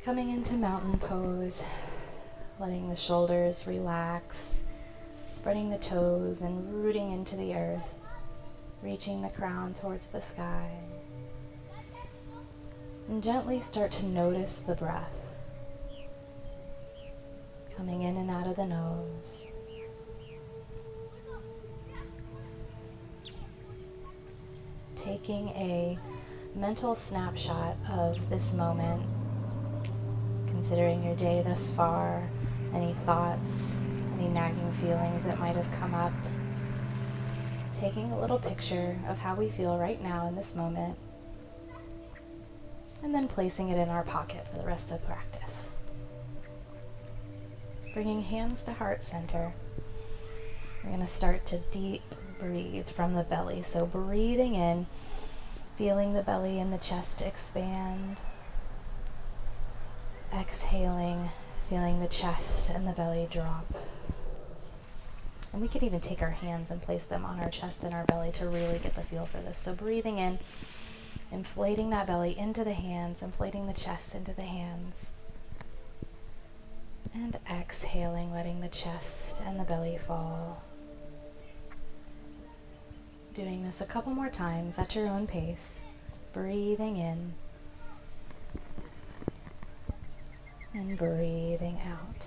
Coming into mountain pose, letting the shoulders relax, spreading the toes and rooting into the earth, reaching the crown towards the sky. And gently start to notice the breath, coming in and out of the nose. Taking a mental snapshot of this moment, considering your day thus far, any thoughts, any nagging feelings that might have come up. Taking a little picture of how we feel right now in this moment, and then placing it in our pocket for the rest of the practice. Bringing hands to heart center. We're going to start to deep breathe from the belly. So breathing in, feeling the belly and the chest expand. Exhaling, feeling the chest and the belly drop. And we could even take our hands and place them on our chest and our belly to really get the feel for this. So breathing in, inflating that belly into the hands, inflating the chest into the hands. And exhaling, letting the chest and the belly fall. Doing this a couple more times at your own pace. Breathing in and breathing out.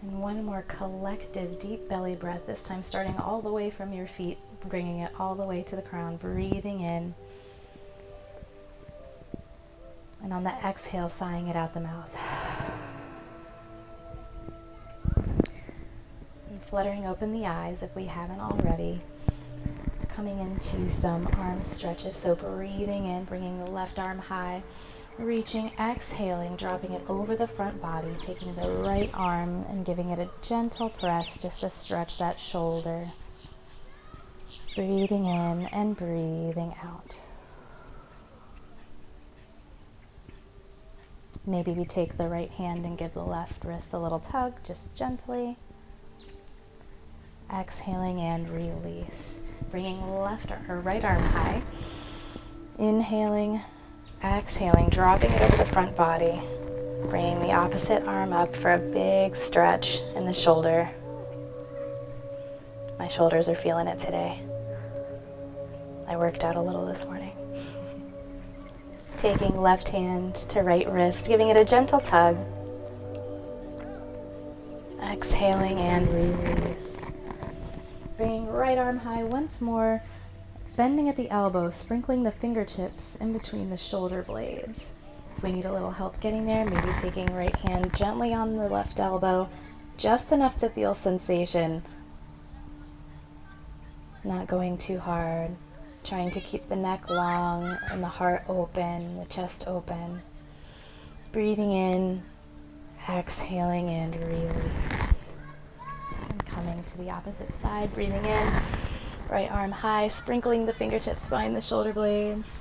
And one more collective deep belly breath, this time starting all the way from your feet, bringing it all the way to the crown, breathing in. And on the exhale, sighing it out the mouth. And fluttering open the eyes if we haven't already. Coming into some arm stretches. So breathing in, bringing the left arm high. Reaching, exhaling, dropping it over the front body. Taking the right arm and giving it a gentle press just to stretch that shoulder. Breathing in and breathing out. Maybe we take the right hand and give the left wrist a little tug, just gently. Exhaling and release. Bringing right arm high. Inhaling, exhaling, dropping it over the front body. Bringing the opposite arm up for a big stretch in the shoulder. My shoulders are feeling it today. I worked out a little this morning. Taking left hand to right wrist, giving it a gentle tug. Exhaling and release. Bringing right arm high once more, bending at the elbow, sprinkling the fingertips in between the shoulder blades. If we need a little help getting there, maybe taking right hand gently on the left elbow, just enough to feel sensation. Not going too hard. Trying to keep the neck long and the heart open, the chest open. Breathing in, exhaling and release. And coming to the opposite side, breathing in, right arm high, sprinkling the fingertips behind the shoulder blades.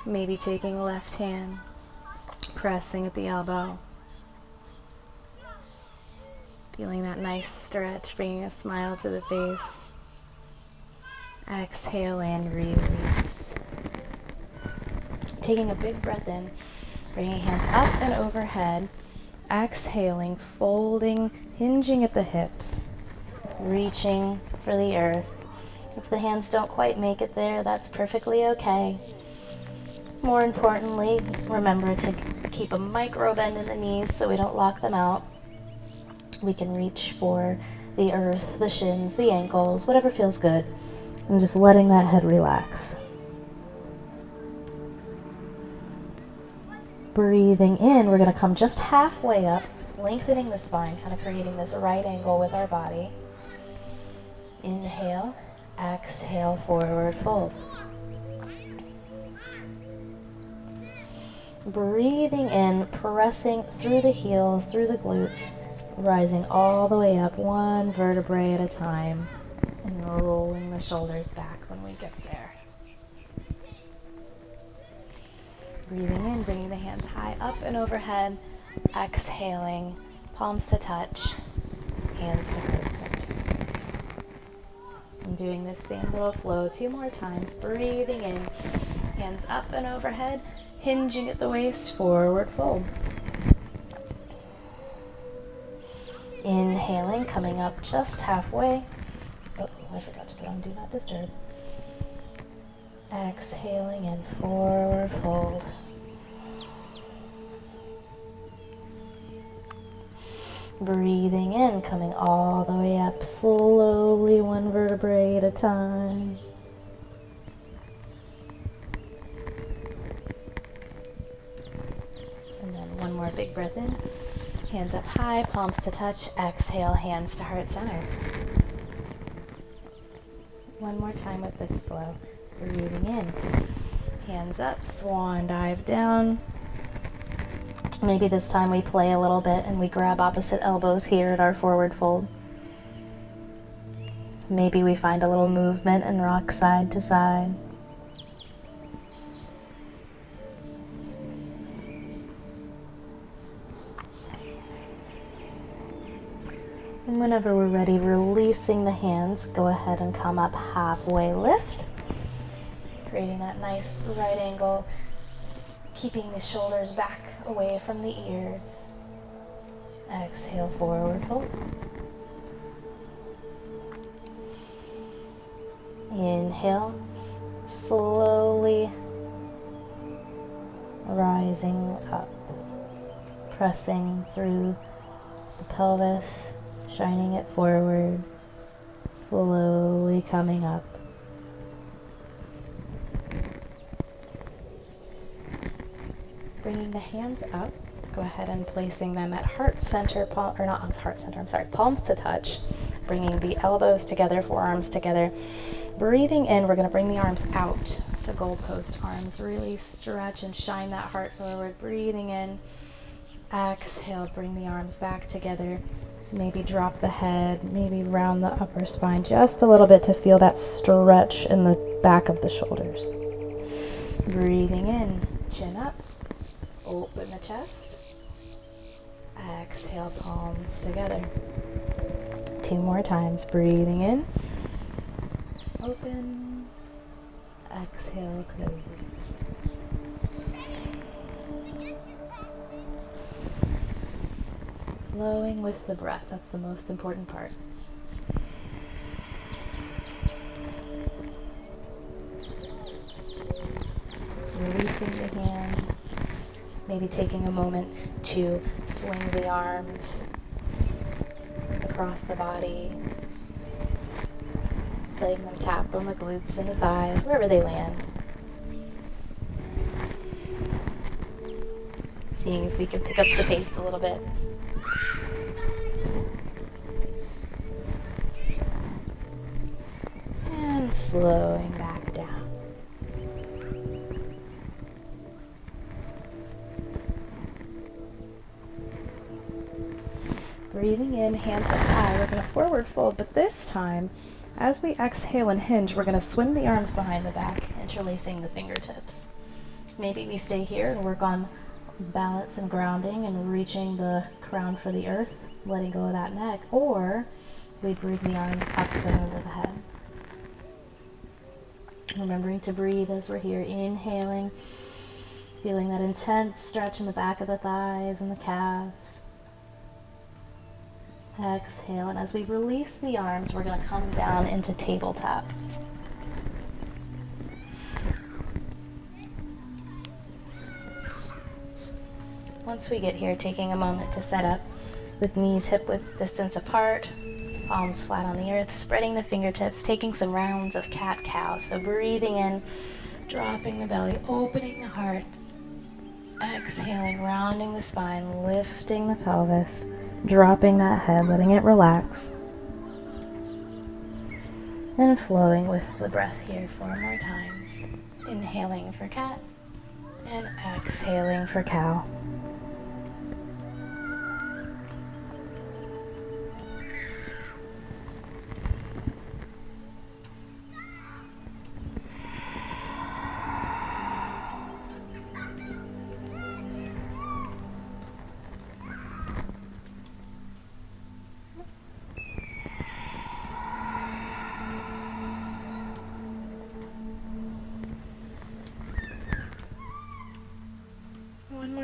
Maybe taking the left hand, pressing at the elbow. Feeling that nice stretch, bringing a smile to the face. Exhale and release. Taking a big breath in, bringing hands up and overhead. Exhaling, folding, hinging at the hips. Reaching for the earth. If the hands don't quite make it there, that's perfectly okay. More importantly, remember to keep a micro bend in the knees so we don't lock them out. We can reach for the earth, the shins, the ankles, whatever feels good. And just letting that head relax. Breathing in, we're going to come just halfway up, lengthening the spine, kind of creating this right angle with our body. Inhale, exhale, forward fold. Breathing in, pressing through the heels, through the glutes, rising all the way up, one vertebrae at a time. And rolling the shoulders back when we get there. Breathing in, bringing the hands high up and overhead. Exhaling, palms to touch, hands to heart center. I'm doing this same little flow 2 more times, breathing in, hands up and overhead, hinging at the waist, forward fold. Inhaling, coming up just halfway. Oh, I forgot to put on Do Not Disturb. Exhaling and forward fold. Breathing in, coming all the way up, slowly 1 vertebrae at a time. And then 1 more big breath in. Hands up high, palms to touch. Exhale, hands to heart center. 1 more time with this flow. Breathing in. Hands up, swan dive down. Maybe this time we play a little bit and we grab opposite elbows here at our forward fold. Maybe we find a little movement and rock side to side. And whenever we're ready, releasing the hands, go ahead and come up halfway lift, creating that nice right angle, keeping the shoulders back away from the ears. Exhale, forward fold. Inhale, slowly rising up, pressing through the pelvis, shining it forward, slowly coming up. Bringing the hands up, go ahead and placing them at heart center, palms to touch. Bringing the elbows together, forearms together. Breathing in, we're going to bring the arms out, the goalpost arms. Really stretch and shine that heart forward. Breathing in, exhale, bring the arms back together. Maybe drop the head, maybe round the upper spine just a little bit to feel that stretch in the back of the shoulders. Breathing in, chin up. Open the chest. Exhale, palms together. 2 more times. Breathing in. Open. Exhale, close. Flowing with the breath. That's the most important part. Releasing the hands. Maybe taking a moment to swing the arms across the body, letting them tap on the glutes and the thighs, wherever they land. Seeing if we can pick up the pace a little bit. And slowing back down. Breathing in, hands up high. We're going to forward fold, but this time, as we exhale and hinge, we're going to swing the arms behind the back, interlacing the fingertips. Maybe we stay here and work on balance and grounding and reaching the crown for the earth, letting go of that neck, or we bring the arms up and over the head. Remembering to breathe as we're here, inhaling, feeling that intense stretch in the back of the thighs and the calves. Exhale, and as we release the arms, we're going to come down into tabletop. Once we get here, taking a moment to set up with knees hip-width distance apart, palms flat on the earth, spreading the fingertips, taking some rounds of cat-cow. So breathing in, dropping the belly, opening the heart, exhaling, rounding the spine, lifting the pelvis, dropping that head, letting it relax, and flowing with the breath here 4 more times. Inhaling for cat and exhaling for cow.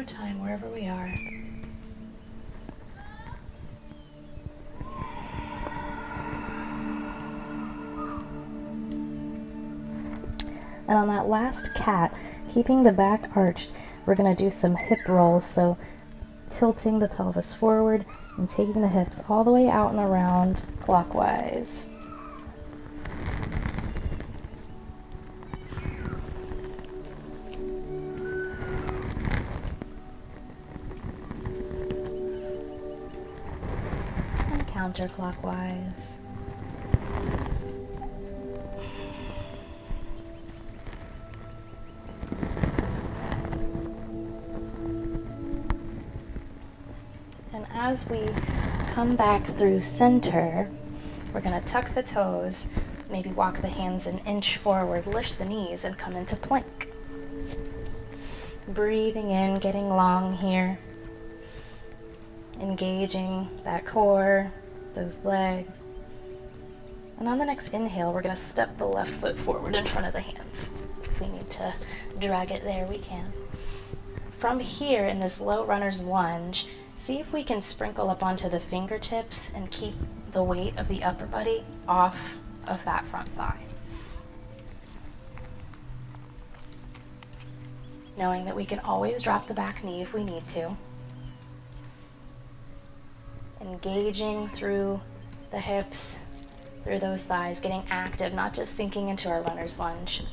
more time wherever we are. And on that last cat, keeping the back arched, we're going to do some hip rolls. So tilting the pelvis forward and taking the hips all the way out and around clockwise. And counterclockwise. As we come back through center, we're going to tuck the toes, maybe walk the hands an inch forward, lift the knees, and come into plank. Breathing in, getting long here, engaging that core, those legs. And on the next inhale, we're going to step the left foot forward in front of the hands. If we need to drag it there, we can. From here, in this low runner's lunge, see if we can sprinkle up onto the fingertips and keep the weight of the upper body off of that front thigh. Knowing that we can always drop the back knee if we need to. Engaging through the hips, through those thighs, getting active, not just sinking into our runner's lunge.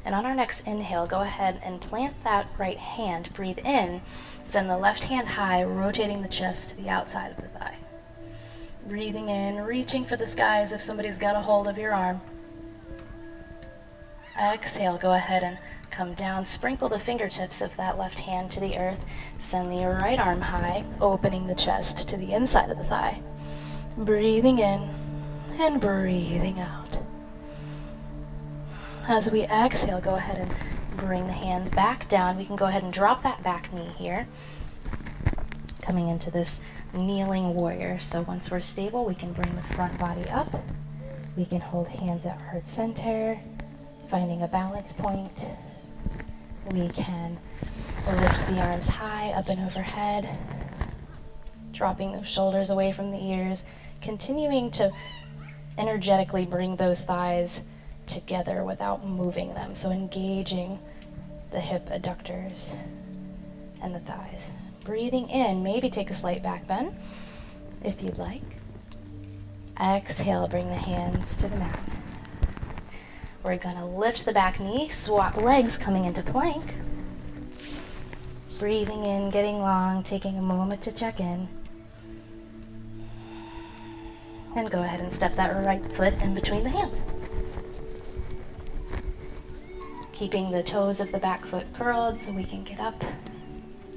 And on our next inhale, go ahead and plant that right hand. Breathe in, send the left hand high, rotating the chest to the outside of the thigh. Breathing in, reaching for the sky as if somebody's got a hold of your arm. Exhale, go ahead and come down. Sprinkle the fingertips of that left hand to the earth. Send the right arm high, opening the chest to the inside of the thigh. Breathing in and breathing out. As we exhale, go ahead and bring the hand back down. We can go ahead and drop that back knee here. Coming into this kneeling warrior. So once we're stable, we can bring the front body up. We can hold hands at heart center, finding a balance point. We can lift the arms high, up and overhead, dropping those shoulders away from the ears, continuing to energetically bring those thighs together without moving them. So engaging the hip adductors and the thighs. Breathing in, maybe take a slight back bend if you'd like. Exhale, bring the hands to the mat. We're gonna lift the back knee, swap legs coming into plank. Breathing in, getting long, taking a moment to check in. And go ahead and step that right foot in between the hands. Keeping the toes of the back foot curled so we can get up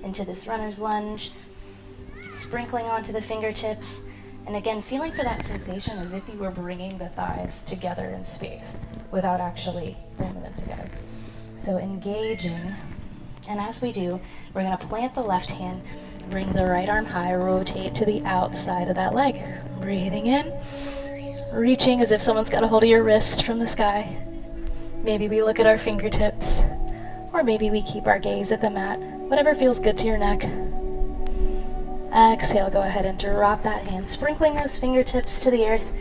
into this runner's lunge. Sprinkling onto the fingertips. And again, feeling for that sensation as if you were bringing the thighs together in space without actually bringing them together. So engaging. And as we do, we're going to plant the left hand, bring the right arm high, rotate to the outside of that leg. Breathing in, reaching as if someone's got a hold of your wrist from the sky. Maybe we look at our fingertips, or maybe we keep our gaze at the mat, whatever feels good to your neck. Exhale, go ahead and drop that hand, sprinkling those fingertips to the earth,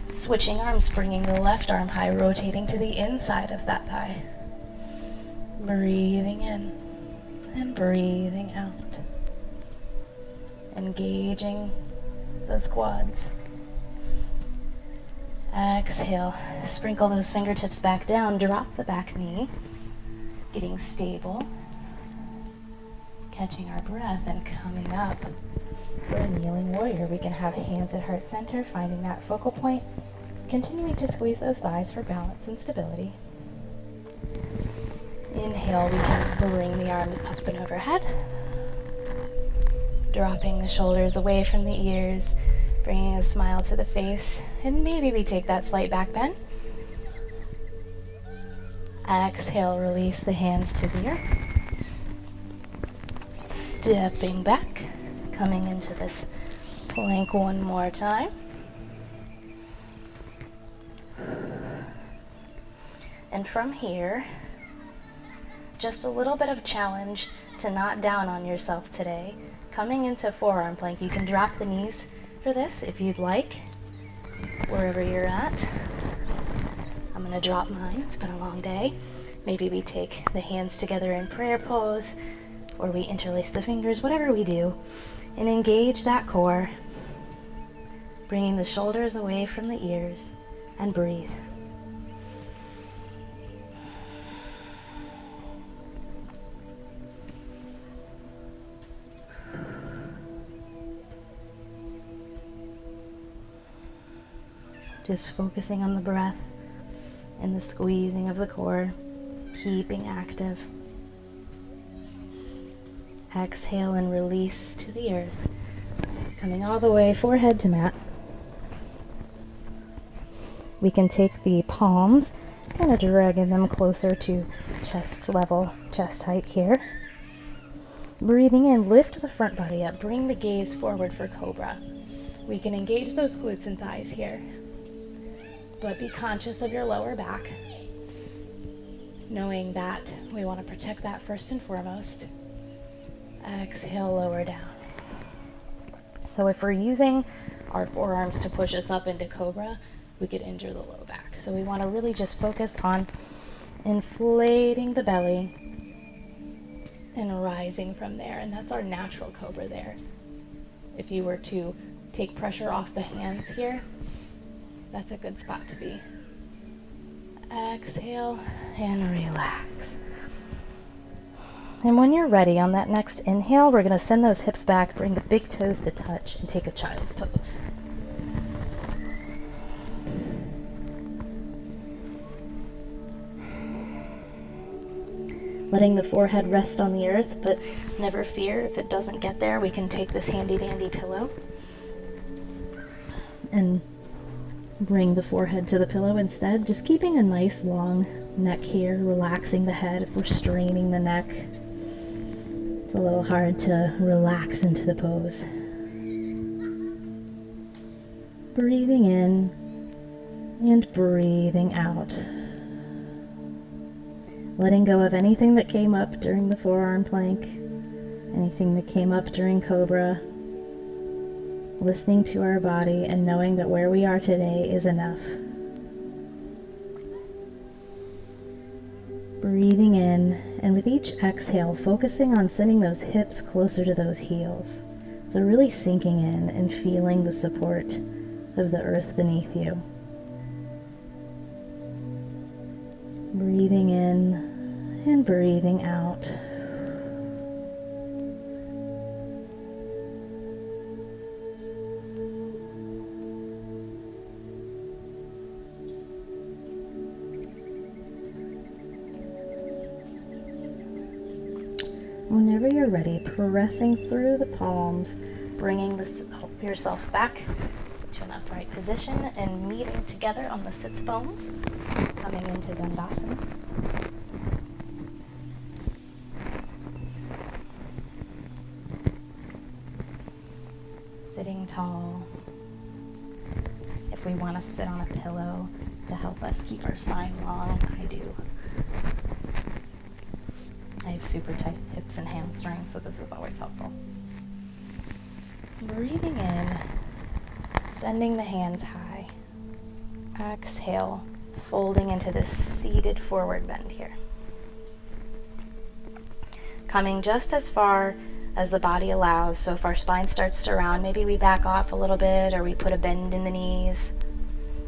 switching arms, bringing the left arm high, rotating to the inside of that thigh. Breathing in and breathing out. Engaging those quads. Exhale, sprinkle those fingertips back down, drop the back knee, getting stable, catching our breath and coming up for a kneeling warrior. We can have hands at heart center, finding that focal point, continuing to squeeze those thighs for balance and stability. Inhale, we can bring the arms up and overhead, dropping the shoulders away from the ears, bringing a smile to the face, and maybe we take that slight back bend. Exhale, release the hands to the earth. Stepping back, coming into this plank one more time. And from here, just a little bit of challenge to not down on yourself today. Coming into forearm plank, you can drop the knees for this if you'd like, wherever you're at. I'm gonna drop mine, it's been a long day. Maybe we take the hands together in prayer pose, or we interlace the fingers, whatever we do, and engage that core, bringing the shoulders away from the ears, and breathe. Just focusing on the breath and the squeezing of the core, keeping active. Exhale and release to the earth, coming all the way forehead to mat. We can take the palms, kind of dragging them closer to chest level, chest height here. Breathing in, lift the front body up, bring the gaze forward for cobra. We can engage those glutes and thighs here, but be conscious of your lower back, knowing that we want to protect that first and foremost. Exhale, lower down. So if we're using our forearms to push us up into cobra, we could injure the low back. So we want to really just focus on inflating the belly and rising from there. And that's our natural cobra there. If you were to take pressure off the hands here, that's a good spot to be. Exhale and relax. And when you're ready, on that next inhale, we're going to send those hips back, bring the big toes to touch, and take a child's pose. Letting the forehead rest on the earth, but never fear if it doesn't get there. We can take this handy dandy pillow and bring the forehead to the pillow instead, just keeping a nice long neck here, relaxing the head if we're straining the neck. It's a little hard to relax into the pose. Breathing in and breathing out. Letting go of anything that came up during the forearm plank, anything that came up during cobra. Listening to our body and knowing that where we are today is enough. Breathing in, and with each exhale, focusing on sending those hips closer to those heels. So really sinking in and feeling the support of the earth beneath you. Breathing in and breathing out. Whenever you're ready, pressing through the palms, bringing yourself back to an upright position and meeting together on the sits bones, coming into Dandasana. Sitting tall. If we want to sit on a pillow to help us keep our spine long, I do. I have super tight hips and hamstrings, so this is always helpful. Breathing in, sending the hands high. Exhale, folding into this seated forward bend here. Coming just as far as the body allows, so if our spine starts to round, maybe we back off a little bit, or we put a bend in the knees.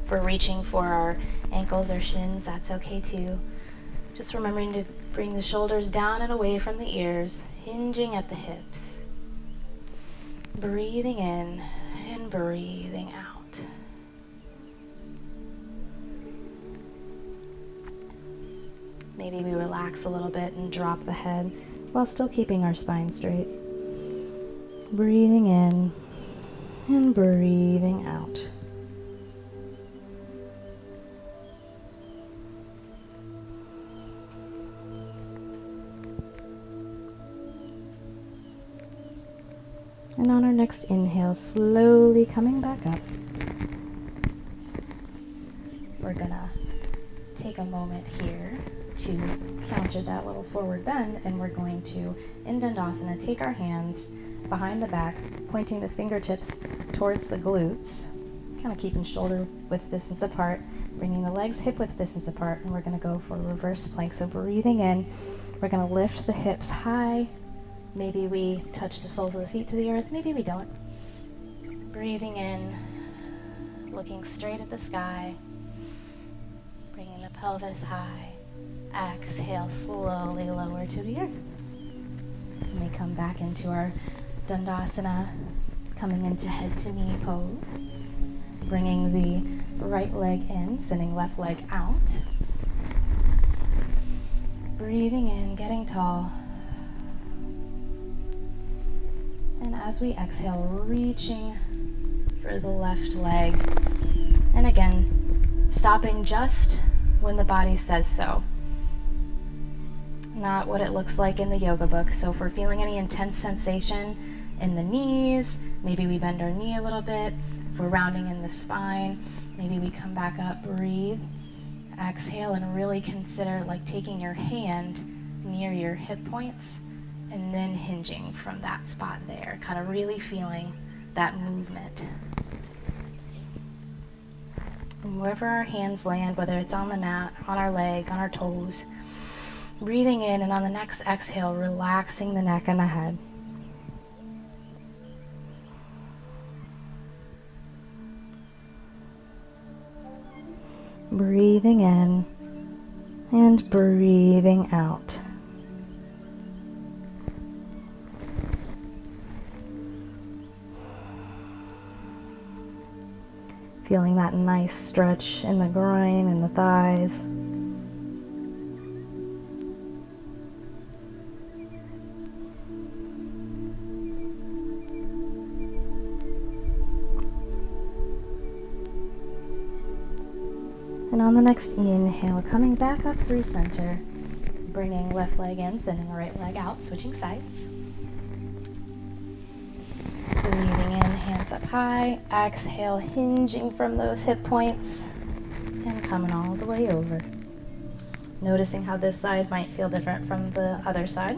If we're reaching for our ankles or shins, that's okay too. Just remembering to bring the shoulders down and away from the ears, hinging at the hips. Breathing in and breathing out. Maybe we relax a little bit and drop the head while still keeping our spine straight. Breathing in and breathing out. And on our next inhale, slowly coming back up, we're gonna take a moment here to counter that little forward bend, and we're going to, in Dandasana, take our hands behind the back, pointing the fingertips towards the glutes, kind of keeping shoulder width distance apart, bringing the legs hip width distance apart, and we're going to go for a reverse plank. So breathing in, we're going to lift the hips high. Maybe we touch the soles of the feet to the earth, maybe we don't. Breathing in, looking straight at the sky, bringing the pelvis high. Exhale, slowly lower to the earth. And we come back into our Dandasana, coming into head to knee pose. Bringing the right leg in, sending left leg out. Breathing in, getting tall. And as we exhale, reaching for the left leg. And again, stopping just when the body says so. Not what it looks like in the yoga book. So if we're feeling any intense sensation in the knees, maybe we bend our knee a little bit. If we're rounding in the spine, maybe we come back up, breathe, exhale, and really consider like taking your hand near your hip points and then hinging from that spot there, kind of really feeling that movement. And wherever our hands land, whether it's on the mat, on our leg, on our toes, breathing in, and on the next exhale, relaxing the neck and the head. Breathing in and breathing out. Feeling that nice stretch in the groin and the thighs. And on the next inhale, coming back up through center, bringing left leg in, sending right leg out, switching sides. Breathing in, hands up high. Exhale, hinging from those hip points and coming all the way over. Noticing how this side might feel different from the other side.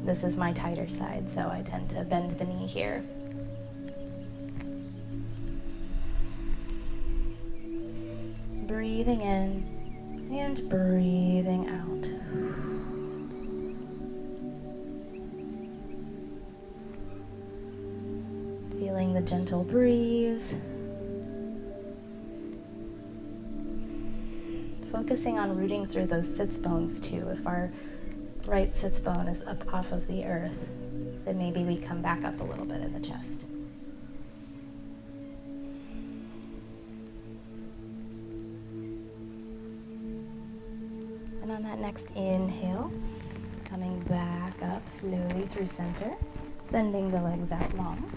This is my tighter side, so I tend to bend the knee here. Breathing in and breathing out. Feeling the gentle breeze. Focusing on rooting through those sits bones too. If our right sits bone is up off of the earth, then maybe we come back up a little bit in the chest. And on that next inhale, coming back up slowly through center, sending the legs out long.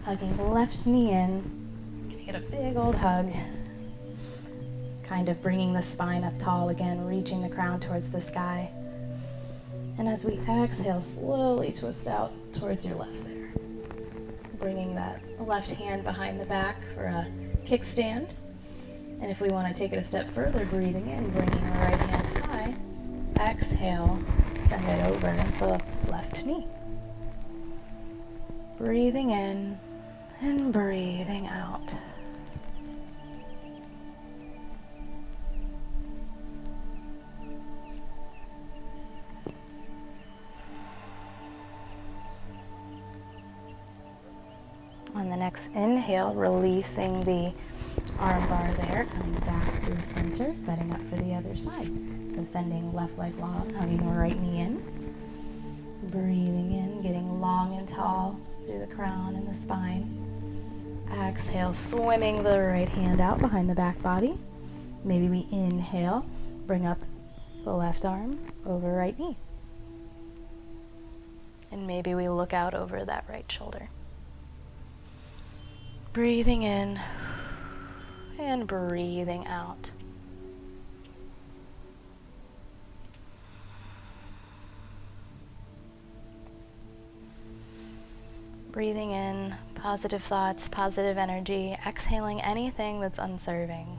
Hugging the left knee in, giving it a big old hug. Kind of bringing the spine up tall again, reaching the crown towards the sky. And as we exhale, slowly twist out towards your left there. Bringing that left hand behind the back for a kickstand. And if we want to take it a step further, breathing in, bringing the right hand high. Exhale, send it over the left knee. Breathing in and breathing out. On the next inhale, releasing the arm bar there, coming back through center, setting up for the other side. So sending left leg long, hugging the right knee in. Breathing in, getting long and tall through the crown and the spine. Exhale, swimming the right hand out behind the back body. Maybe we inhale, bring up the left arm over right knee. And maybe we look out over that right shoulder. Breathing in and breathing out. Breathing in positive thoughts, positive energy, exhaling anything that's unserving.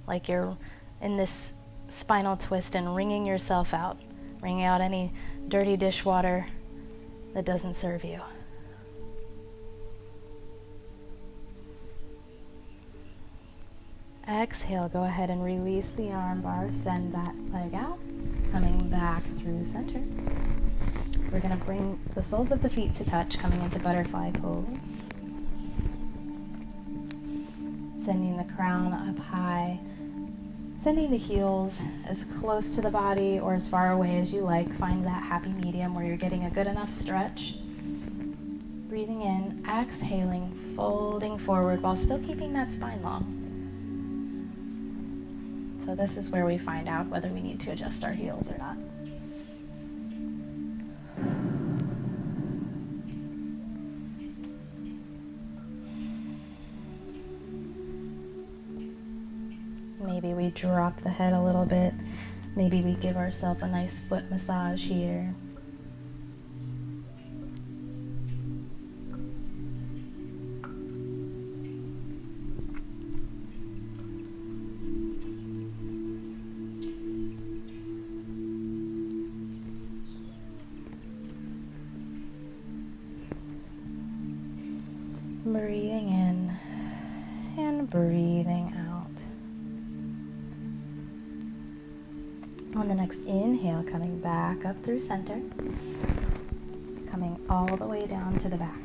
like you're in this spinal twist and wringing yourself out, wringing out any dirty dishwater that doesn't serve you. Exhale, go ahead and release the arm bar, send that leg out, coming back through center. We're going to bring the soles of the feet to touch, coming into butterfly pose. Sending the crown up high, sending the heels as close to the body or as far away as you like. Find that happy medium where you're getting a good enough stretch. Breathing in, exhaling, folding forward while still keeping that spine long. So this is where we find out whether we need to adjust our heels or not. Maybe we drop the head a little bit. Maybe we give ourselves a nice foot massage here. Breathing in and breathing out. On the next inhale, coming back up through center, coming all the way down to the back.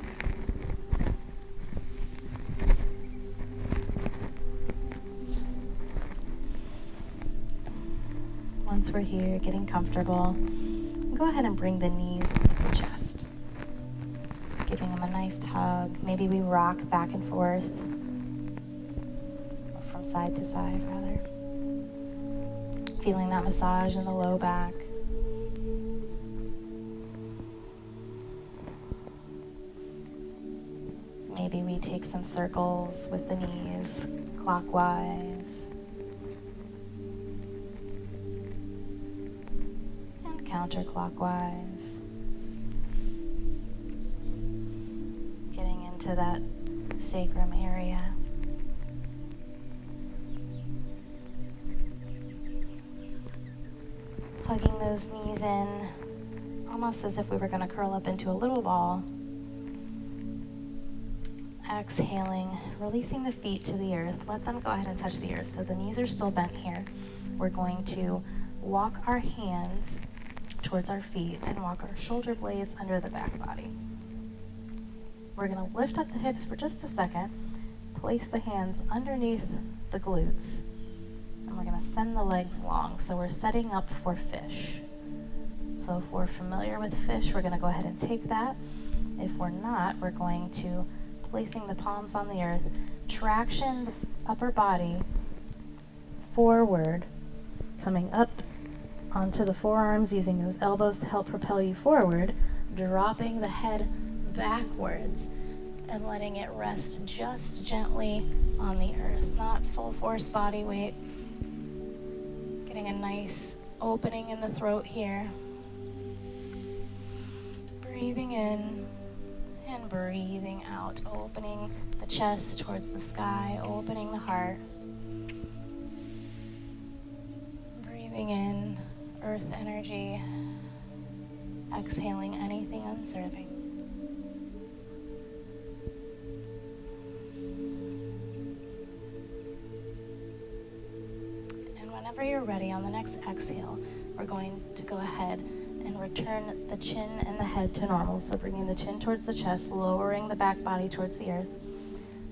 Once we're here, getting comfortable, go ahead and bring the knees into the chest. Giving them a nice hug. Maybe we rock back and forth, or from side to side rather. Feeling that massage in the low back. Maybe we take some circles with the knees, clockwise and counterclockwise. To that sacrum area. Hugging those knees in, almost as if we were going to curl up into a little ball. Exhaling, releasing the feet to the earth. Let them go ahead and touch the earth. So the knees are still bent here. We're going to walk our hands towards our feet and walk our shoulder blades under the back body. We're going to lift up the hips for just a second, place the hands underneath the glutes, and we're going to send the legs long. So we're setting up for fish. So if we're familiar with fish, we're going to go ahead and take that. If we're not, we're going to, placing the palms on the earth, traction the upper body forward, coming up onto the forearms, using those elbows to help propel you forward, dropping the head backwards and letting it rest just gently on the earth, not full force body weight. Getting a nice opening in the throat here. Breathing in and breathing out, opening the chest towards the sky, opening the heart. Breathing in earth energy, exhaling anything unserving. Whenever you're ready, on the next exhale, we're going to go ahead and return the chin and the head to normal. So bringing the chin towards the chest, lowering the back body towards the earth,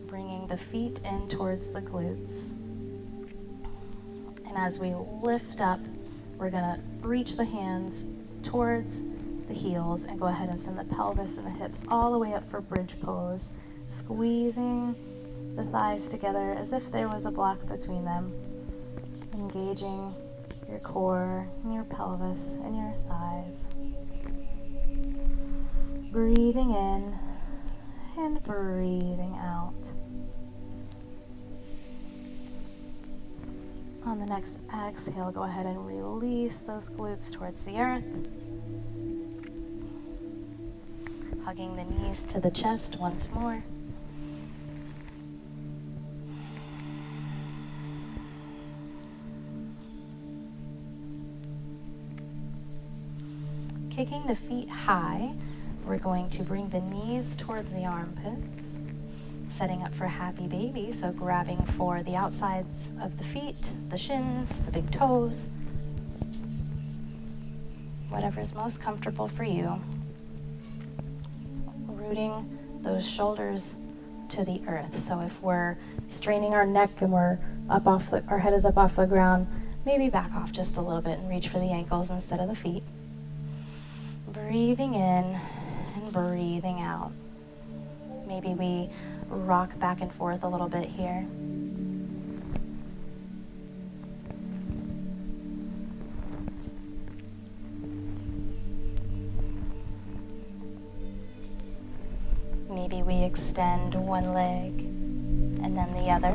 bringing the feet in towards the glutes. And as we lift up, we're going to reach the hands towards the heels and go ahead and send the pelvis and the hips all the way up for bridge pose, squeezing the thighs together as if there was a block between them. Engaging your core and your pelvis and your thighs. Breathing in and breathing out. On the next exhale, go ahead and release those glutes towards the earth. Hugging the knees to the chest once more. Kicking the feet high, we're going to bring the knees towards the armpits, setting up for happy baby, so grabbing for the outsides of the feet, the shins, the big toes, whatever's most comfortable for you. Rooting those shoulders to the earth. So if we're straining our neck and we're up off our head is up off the ground, maybe back off just a little bit and reach for the ankles instead of the feet. Breathing in and breathing out. Maybe we rock back and forth a little bit here. Maybe we extend one leg and then the other.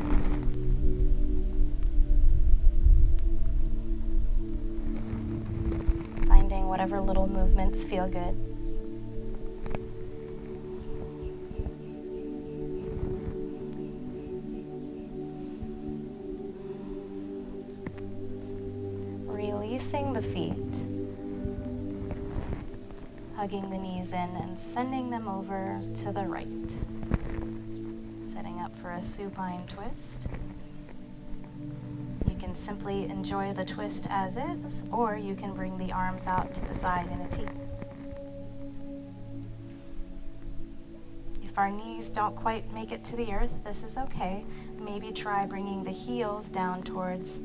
Finding whatever little movements feel good. Releasing the feet. Hugging the knees in and sending them over to the right. Setting up for a supine twist. You can simply enjoy the twist as is, or you can bring the arms out to the side in a T. If our knees don't quite make it to the earth, this is okay. Maybe try bringing the heels down towards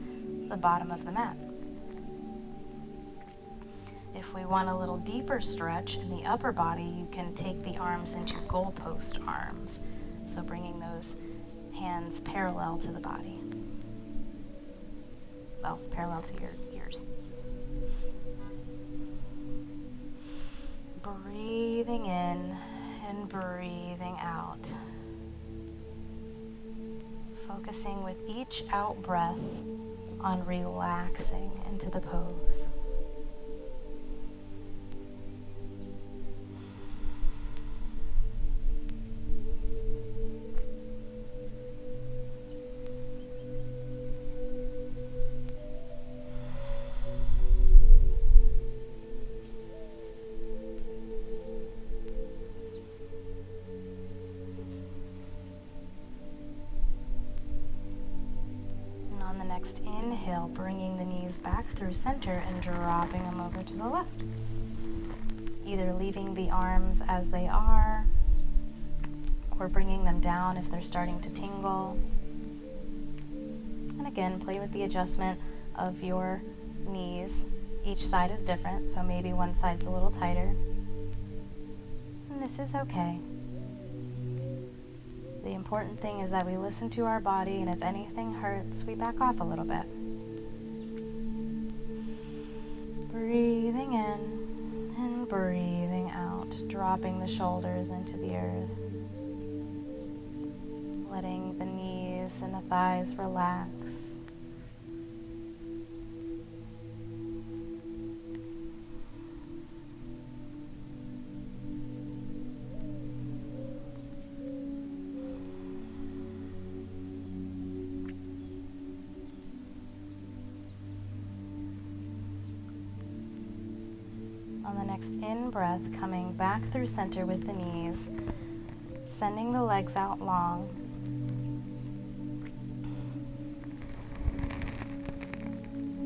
the bottom of the mat. If we want a little deeper stretch in the upper body, you can take the arms into goalpost arms. So bringing those hands parallel to the body. Well, parallel to your ears. Breathing in and breathing out. Focusing with each out breath on relaxing into the pose. Inhale, bringing the knees back through center and dropping them over to the left. Either leaving the arms as they are, or bringing them down if they're starting to tingle. And again, play with the adjustment of your knees. Each side is different, so maybe one side's a little tighter. And this is okay. The important thing is that we listen to our body, and if anything hurts, we back off a little bit. Breathing in and breathing out, dropping the shoulders into the earth. Letting the knees and the thighs relax. On the next in-breath, coming back through center with the knees, sending the legs out long.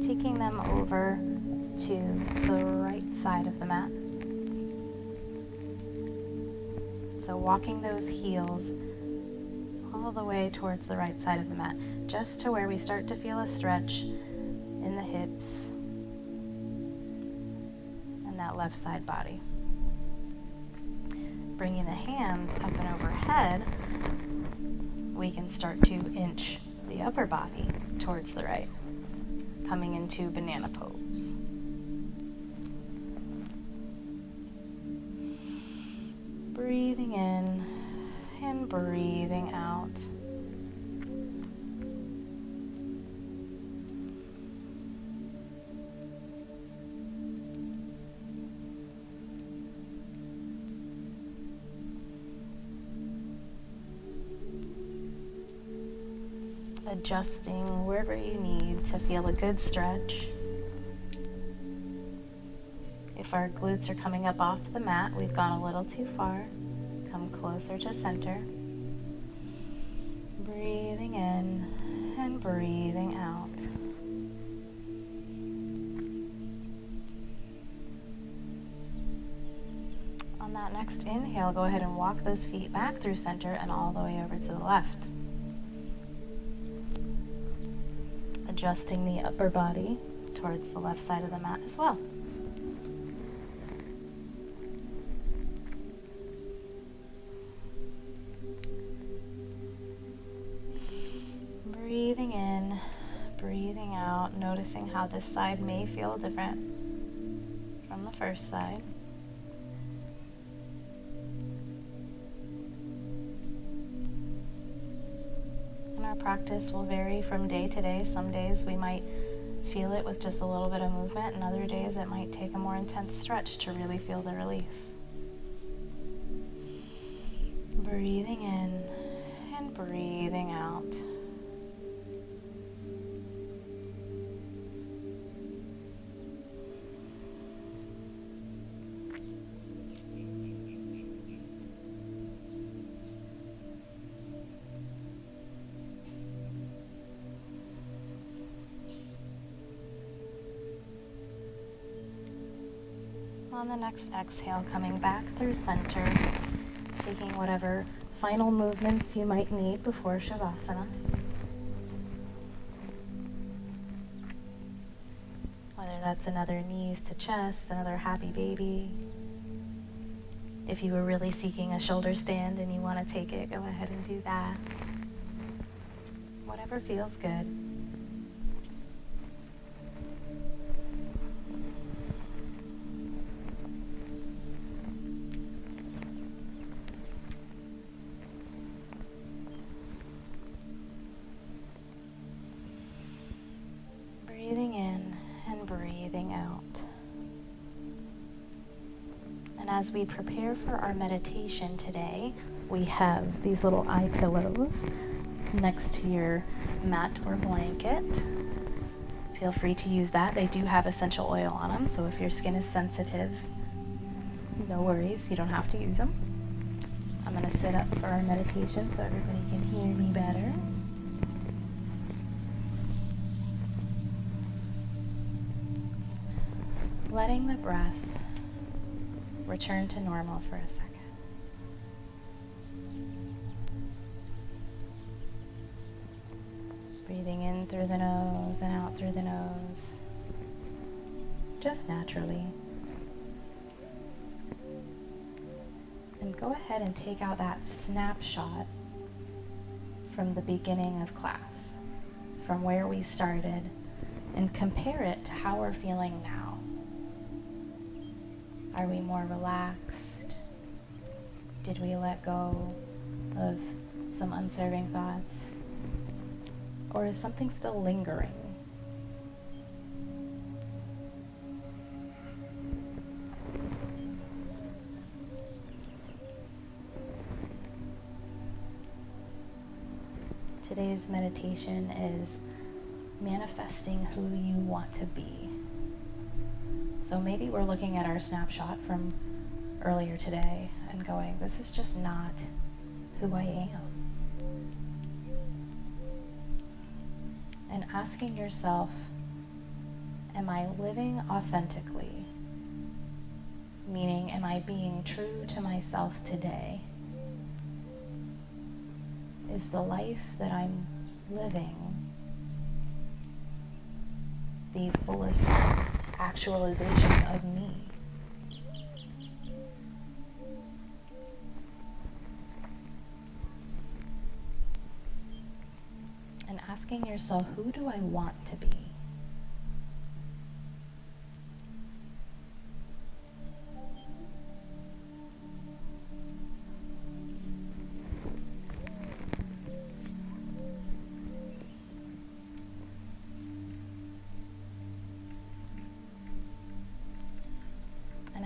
Taking them over to the right side of the mat. So walking those heels all the way towards the right side of the mat, just to where we start to feel a stretch in the hips. That left side body. Bringing the hands up and overhead, we can start to inch the upper body towards the right, coming into banana pose. Breathing in and breathing out. Adjusting wherever you need to feel a good stretch. If If our glutes are coming up off the mat, we've gone a little too far. Come closer to center. Breathing in and breathing out. On that next inhale, go ahead and walk those feet back through center and all the way over to the left. Adjusting the upper body towards the left side of the mat as well. Breathing in, breathing out, noticing how this side may feel different from the first side. And our practice will vary from day to day. Some days we might feel it with just a little bit of movement, and other days it might take a more intense stretch to really feel the release. Breathing in and breathing out. On the next exhale, coming back through center, taking whatever final movements you might need before Shavasana. Whether that's another knees to chest, another happy baby. If you were really seeking a shoulder stand and you want to take it, go ahead and do that. Whatever feels good. Breathing in and breathing out. And as we prepare for our meditation today, we have these little eye pillows next to your mat or blanket. Feel free to use that. They do have essential oil on them, so if your skin is sensitive, no worries, you don't have to use them. I'm going to sit up for our meditation so everybody can hear me better. Letting the breath return to normal for a second. Breathing in through the nose and out through the nose, just naturally. And go ahead and take out that snapshot from the beginning of class, from where we started, and compare it to how we're feeling now. Are we more relaxed? Did we let go of some unserving thoughts? Or is something still lingering? Today's meditation is manifesting who you want to be. So maybe we're looking at our snapshot from earlier today and going, this is just not who I am. And asking yourself, am I living authentically? Meaning, am I being true to myself today? Is the life that I'm living the fullest actualization of me? And asking yourself, who do I want to be?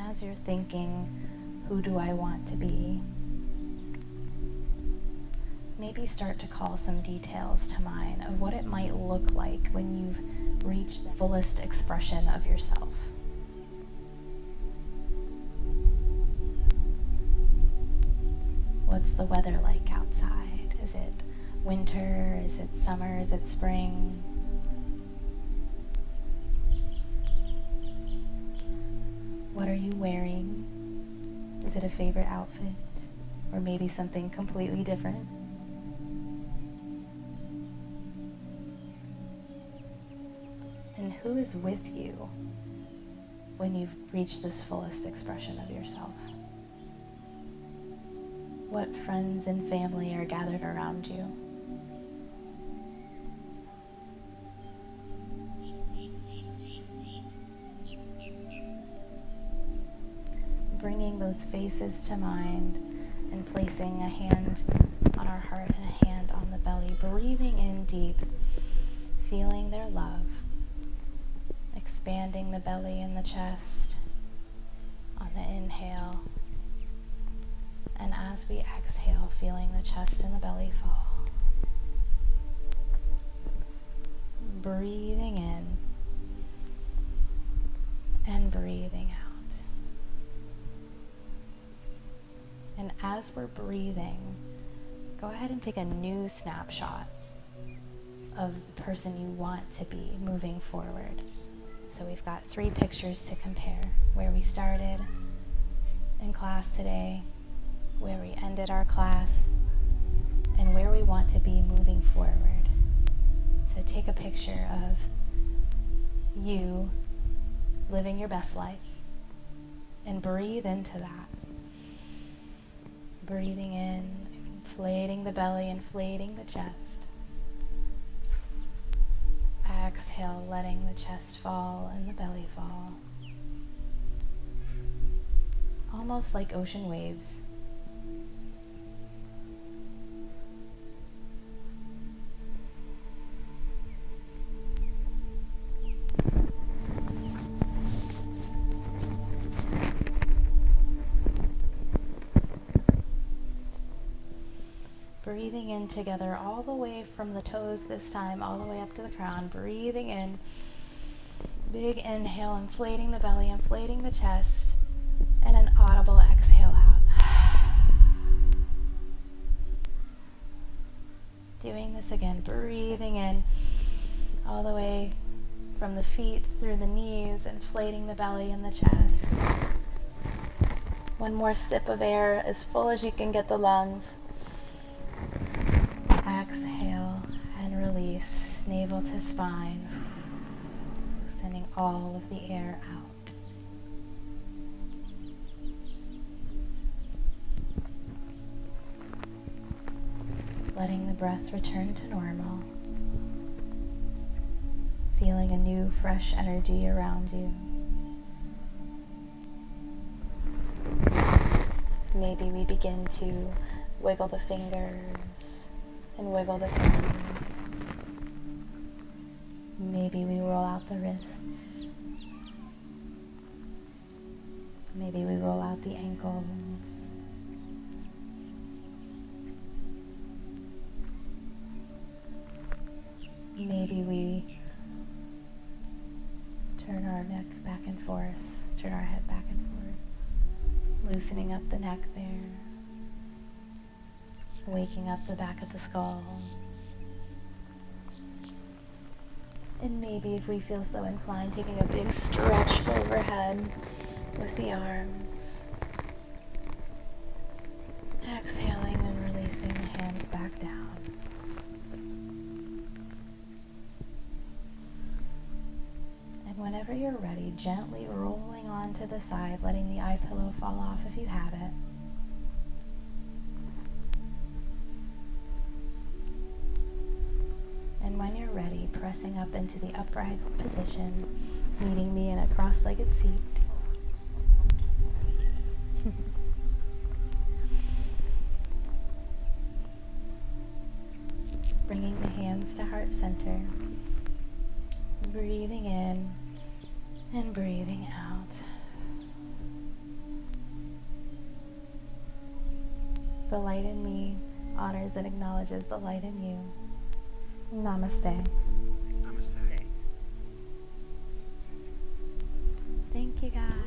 As you're thinking, who do I want to be? Maybe start to call some details to mind of what it might look like when you've reached the fullest expression of yourself. what's the weather like outside? Is it winter? Is it summer? Is it spring? What are you wearing? Is it a favorite outfit? Or maybe something completely different? And who is with you when you've reached this fullest expression of yourself? What friends and family are gathered around you? Bringing those faces to mind and placing a hand on our heart and a hand on the belly, breathing in deep, feeling their love, expanding the belly and the chest on the inhale, and as we exhale, feeling the chest and the belly fall. Breathing in and breathing out. And as we're breathing, go ahead and take a new snapshot of the person you want to be moving forward. So we've got 3 pictures to compare: where we started in class today, where we ended our class, and where we want to be moving forward. So take a picture of you living your best life and breathe into that. Breathing in, inflating the belly, inflating the chest. Exhale, letting the chest fall and the belly fall. Almost like ocean waves. Breathing in together all the way from the toes this time, all the way up to the crown. Breathing in. Big inhale, inflating the belly, inflating the chest, and an audible exhale out. Doing this again, breathing in all the way from the feet through the knees, inflating the belly and the chest. One more sip of air, as full as you can get the lungs. Exhale and release, navel to spine, sending all of the air out. Letting the breath return to normal, feeling a new, fresh energy around you. Maybe we begin to wiggle the fingers and wiggle the toes. Maybe we roll out the wrists. Maybe we roll out the ankles. Maybe we turn our neck back and forth, turn our head back and forth, loosening up the neck there. Waking up the back of the skull. And maybe if we feel so inclined, taking a big stretch overhead with the arms. Exhaling and releasing the hands back down. And whenever you're ready, gently rolling onto the side, letting the eye pillow fall off if you have it. And when you're ready, pressing up into the upright position, meeting me in a cross-legged seat. Bringing the hands to heart center. Breathing in and breathing out. The light in me honors and acknowledges the light in you. Namaste. Namaste. Thank you, guys.